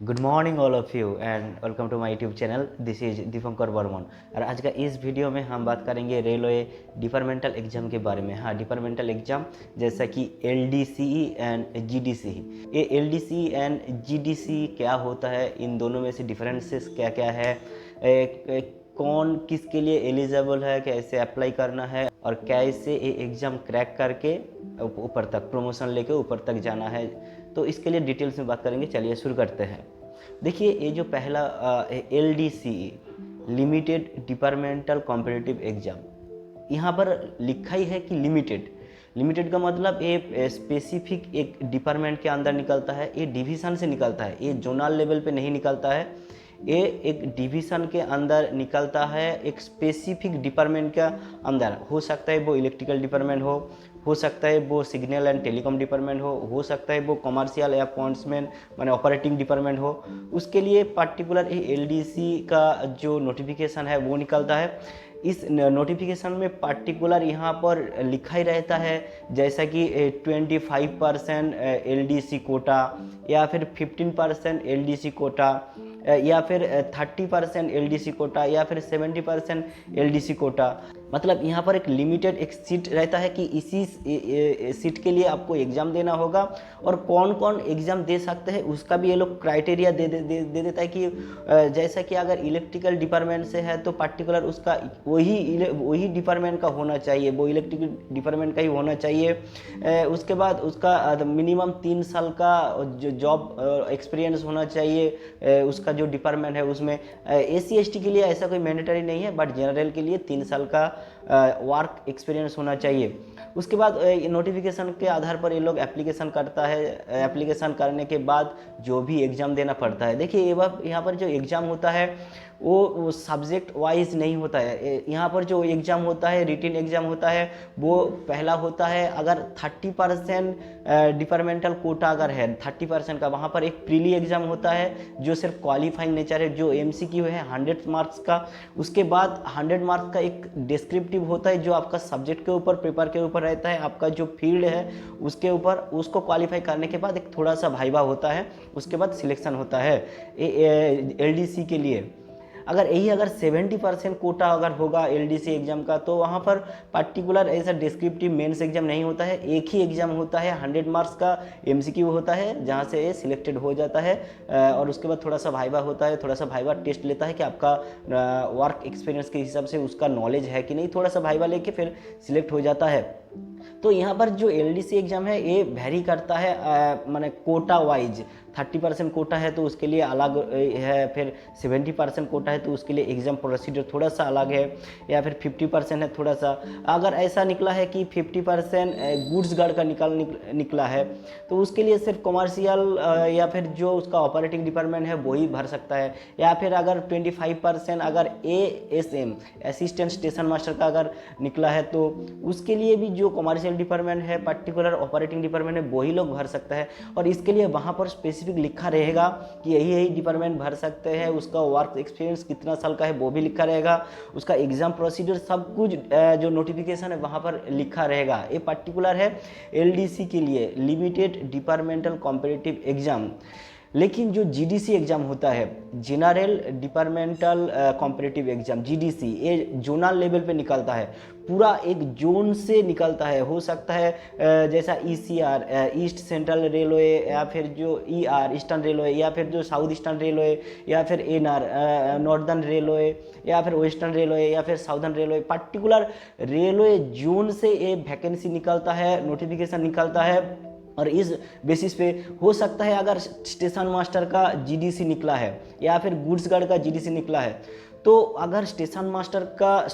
Good morning all of you and welcome to my YouTube channel. This is Dipankar Barman. और आज का इस video में हम बात करेंगे रेलवे डिपार्टमेंटल एग्जाम के बारे में। हाँ, डिपार्टमेंटल एग्जाम जैसा कि LDCE एंड GDCE। ये LDCE एंड GDCE क्या होता है, इन दोनों में से डिफरेंसेस क्या क्या है, कौन किसके लिए एलिजिबल है, कैसे अप्लाई करना है और कैसे ये एग्ज़ाम क्रैक करके ऊपर तक प्रमोशन लेके ऊपर तक जाना है, तो इसके लिए डिटेल्स में बात करेंगे। चलिए शुरू करते हैं। देखिए, ये जो पहला LDCE limited departmental competitive exam, यहाँ पर लिखा ही है कि लिमिटेड। लिमिटेड का मतलब ये स्पेसिफिक एक डिपार्टमेंट के अंदर निकलता है, ये डिवीज़न से निकलता है, ये जोनल लेवल पे नहीं निकलता है, ये एक डिवीज़न के अंदर निकलता है, एक स्पेसिफिक डिपार्टमेंट के अंदर। हो सकता है वो इलेक्ट्रिकल डिपार्टमेंट हो सकता है वो सिग्नल एंड टेलीकॉम डिपार्टमेंट हो सकता है वो कमर्शियल या अकाउंट्समेंट माने ऑपरेटिंग डिपार्टमेंट हो। उसके लिए पर्टिकुलर LDC का जो नोटिफिकेशन है वो निकलता है। इस नोटिफिकेशन में पर्टिकुलर यहाँ पर लिखा ही रहता है, जैसा कि 25% LDC कोटा, या फिर 15% LDC कोटा, या फिर 30% LDC कोटा, या फिर 70% LDC कोटा। मतलब यहाँ पर एक लिमिटेड एक सीट रहता है कि इसी सीट के लिए आपको एग्ज़ाम देना होगा, और कौन कौन एग्ज़ाम दे सकते हैं उसका भी ये लोग क्राइटेरिया दे देता है कि जैसा कि अगर इलेक्ट्रिकल डिपार्टमेंट से है तो पर्टिकुलर उसका वही डिपार्टमेंट का होना चाहिए, वो इलेक्ट्रिकल डिपार्टमेंट का ही होना चाहिए। उसके बाद उसका मिनिमम 3 साल का जो जॉब एक्सपीरियंस होना चाहिए, उसका जो डिपार्टमेंट है उसमें। SC ST के लिए ऐसा कोई मैंडेटरी नहीं है, बट जनरल के लिए 3 साल का वर्क एक्सपीरियंस होना चाहिए। उसके बाद नोटिफिकेशन के आधार पर ये लोग एप्लीकेशन करता है। एप्लीकेशन करने के बाद जो भी एग्ज़ाम देना पड़ता है, देखिए यहाँ पर जो एग्ज़ाम होता है वो सब्जेक्ट वाइज नहीं होता है। यहाँ पर जो एग्ज़ाम होता है, रिटन एग्ज़ाम होता है, वो पहला होता है अगर 30% डिपार्टमेंटल कोटा अगर है 30% का, वहाँ पर एक प्रीली एग्ज़ाम होता है जो सिर्फ क्वालिफाइंग नेचर है, जो MCQ है 100 मार्क्स का। उसके बाद 100 मार्क्स का एक डिस्क्रिप्टिव होता है जो आपका सब्जेक्ट के ऊपर, पेपर के ऊपर रहता है, आपका जो फील्ड है उसके ऊपर। उसको क्वालिफाई करने के बाद एक थोड़ा सा वाइवा होता है, उसके बाद सिलेक्शन होता है LDC के लिए। अगर 70% कोटा अगर होगा LDC एग्जाम का, तो वहाँ पर पर्टिकुलर ऐसा डिस्क्रिप्टिव मेंस एग्जाम नहीं होता है, एक ही एग्जाम होता है 100 मार्क्स का MCQ होता है, जहाँ से ये सिलेक्टेड हो जाता है। और उसके बाद थोड़ा सा वाइवा होता है, थोड़ा सा वाइवा टेस्ट लेता है कि आपका वर्क एक्सपीरियंस के हिसाब से उसका नॉलेज है कि नहीं, थोड़ा सा वाइवा लेके फिर सिलेक्ट हो जाता है। तो यहाँ पर जो LDC एग्ज़ाम है ये वेरी करता है, माने कोटा वाइज। 30% कोटा है तो उसके लिए अलग है, फिर 70% कोटा है तो उसके लिए एग्ज़ाम प्रोसीजर थोड़ा सा अलग है, या फिर 50% है थोड़ा सा। अगर ऐसा निकला है कि 50% गुड्स गार्ड का निकला है, तो उसके लिए सिर्फ कमर्शियल या फिर जो उसका ऑपरेटिंग डिपार्टमेंट है वही भर सकता है। या फिर अगर 25% अगर ASM असिस्टेंट स्टेशन मास्टर का अगर निकला है, तो उसके लिए भी जो कमर्शियल डिपार्टमेंट है, पर्टिकुलर ऑपरेटिंग डिपार्टमेंट है, वही लोग भर सकता है। और इसके लिए वहाँ पर स्पेसिफिक लिखा रहेगा कि यही डिपार्टमेंट भर सकते हैं, उसका वर्क एक्सपीरियंस कितना साल का है वो भी लिखा रहेगा, उसका एग्जाम प्रोसीजर सब कुछ जो नोटिफिकेशन है वहाँ पर लिखा रहेगा। ये पर्टिकुलर है LDC के लिए, लिमिटेड डिपार्टमेंटल कॉम्पिटिटिव एग्जाम। लेकिन जो GDC एग्ज़ाम होता है, general departmental competitive exam, GDC, ये जोनल लेवल पे निकलता है, पूरा एक जोन से निकलता है। हो सकता है जैसा ECR ईस्ट सेंट्रल रेलवे, या फिर जो ER ईस्टर्न रेलवे, या फिर जो साउथ ईस्टर्न रेलवे, या फिर NR नॉर्दर्न रेलवे, या फिर वेस्टर्न रेलवे, या फिर southern railway. Particular railway zone से ये वैकेंसी निकलता है, नोटिफिकेशन निकलता है। और इस बेसिस पे हो सकता है अगर स्टेशन मास्टर का GDC निकला है, या फिर गुड्स गार्ड का GDC निकला है, तो अगर स्टेशन मास्टर का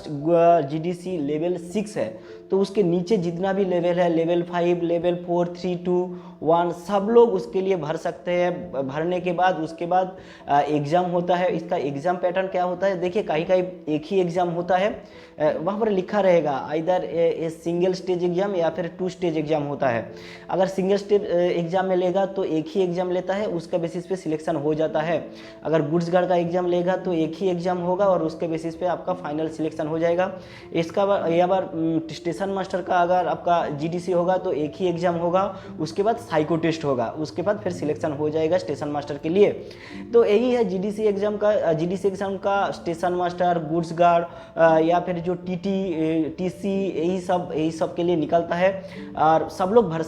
GDC लेवल 6 है, तो उसके नीचे जितना भी लेवल है, लेवल 5, लेवल 4, 3, 2, 1, सब लोग उसके लिए भर सकते हैं। भरने के बाद उसके बाद एग्ज़ाम होता है। इसका एग्ज़ाम पैटर्न क्या होता है, देखिए कहीं कहीं एक ही एग्ज़ाम होता है, वहाँ पर लिखा रहेगा either a single stage exam या फिर 2 स्टेज एग्ज़ाम होता है। अगर सिंगल स्टेज एग्ज़ाम में लेगा तो एक ही एग्ज़ाम लेता है, उसका बेसिस पे सिलेक्शन हो जाता है। अगर गुड्स गार्ड का एग्ज़ाम लेगा तो एक ही एग्ज़ाम होगा और उसके बेसिस पे आपका फाइनल सिलेक्शन हो जाएगा। इसका या बार स्टेशन स्टेशन मास्टर का अगर आपका जीडीसी होगा तो एक ही एग्जाम होगा, उसके बाद साइको टेस्ट होगा, उसके बाद फिर सिलेक्शन हो जाएगा स्टेशन मास्टर के लिए। तो यही है जीडीसी एग्जाम का स्टेशन मास्टर, गुड्स गार्ड या फिर जो टीसी, यही सब के लिए निकलता है और सब लोग भर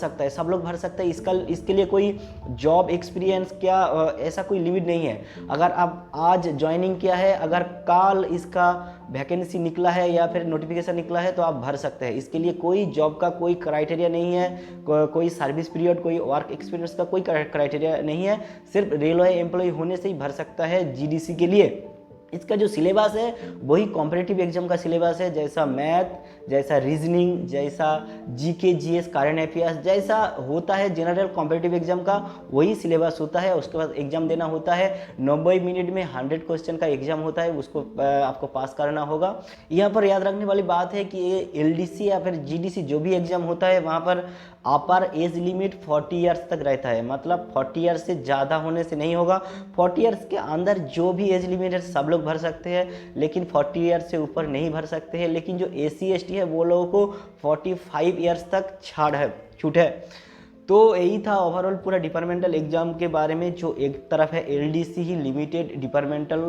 सकता है। इसके लिए कोई जॉब एक्सपीरियंस क्या ऐसा कोई लिमिट नहीं है। अगर आप आज ज्वाइनिंग किया है, अगर कल इसका वैकेंसी निकला है या फिर नोटिफिकेशन निकला है तो आप भर सकते हैं। इसके लिए कोई जॉब का कोई क्राइटेरिया नहीं है, कोई सर्विस पीरियड, कोई वर्क एक्सपीरियंस का कोई क्राइटेरिया नहीं है। सिर्फ रेलवे एम्प्लॉय होने से ही भर सकता है जीडीसी के लिए। इसका जो सिलेबस है वही कॉम्पिटिटिव एग्जाम का सिलेबस है, जैसा मैथ, जैसा रीजनिंग, जैसा जीके जीएस करंट अफेयर्स जैसा होता है जनरल कॉम्पिटिटिव एग्जाम का, वही सिलेबस होता है। उसके बाद एग्जाम देना होता है, 90 मिनट में 100 क्वेश्चन का एग्जाम होता है, उसको आपको पास करना होगा। यहाँ पर याद रखने वाली बात है कि ये एलडीसी या फिर जीडीसी जो भी एग्जाम होता है वहाँ पर अपर एज लिमिट 40 ईयर्स तक रहता है, मतलब 40 ईयर्स से ज़्यादा होने से नहीं होगा। 40 ईयर्स के अंदर जो भी एज लिमिट है सब लोग भर सकते हैं, लेकिन 40 ईयर्स से ऊपर नहीं भर सकते हैं। लेकिन जो एससी एसटी है वो लोगों को 45 ईयर्स तक छूट है। तो यही था ओवरऑल पूरा डिपार्टमेंटल एग्जाम के बारे में। जो एक तरफ है एलडीसी ही लिमिटेड डिपार्टमेंटल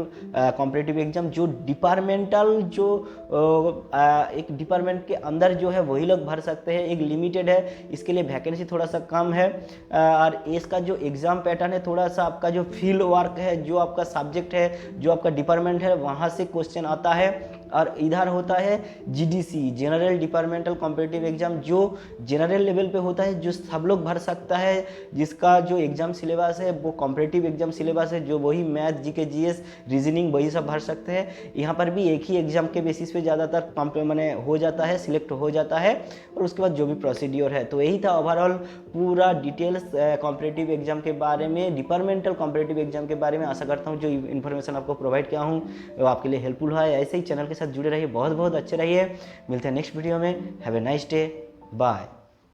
कॉम्पिटिटिव एग्जाम, जो डिपार्टमेंटल एक डिपार्टमेंट के अंदर जो है वही लोग भर सकते हैं, एक लिमिटेड है, इसके लिए वैकेंसी थोड़ा सा कम है। और इसका जो एग्ज़ाम पैटर्न है थोड़ा सा आपका जो फील्ड वर्क है, जो आपका सब्जेक्ट है, जो आपका डिपार्टमेंट है वहाँ से क्वेश्चन आता है। और इधर होता है GDC general departmental competitive exam, जो जनरल लेवल पे होता है, जो सब लोग भर सकता है, जिसका जो एग्जाम सिलेबस है वो कॉम्पिटिटिव एग्जाम सिलेबस है, जो वही मैथ जीके जीएस रीजनिंग वही सब भर सकते हैं। यहाँ पर भी एक ही एग्जाम के बेसिस पे ज़्यादातर मैंने हो जाता है, सिलेक्ट हो जाता है, और उसके बाद जो भी प्रोसीड्योर है। तो यही था ओवरऑल पूरा डिटेल्स कॉम्पिटिटिव एग्जाम के बारे में, डिपार्टमेंटल कॉम्पिटिटिव एग्जाम के बारे में। आशा करता हूँ जो इन्फॉर्मेशन आपको प्रोवाइड किया हूँ वो आपके लिए हेल्पफुल है। ऐसे ही चैनल के साथ जुड़े रहिए, बहुत बहुत अच्छे रहिए। मिलते हैं नेक्स्ट वीडियो में। Have a nice day, bye.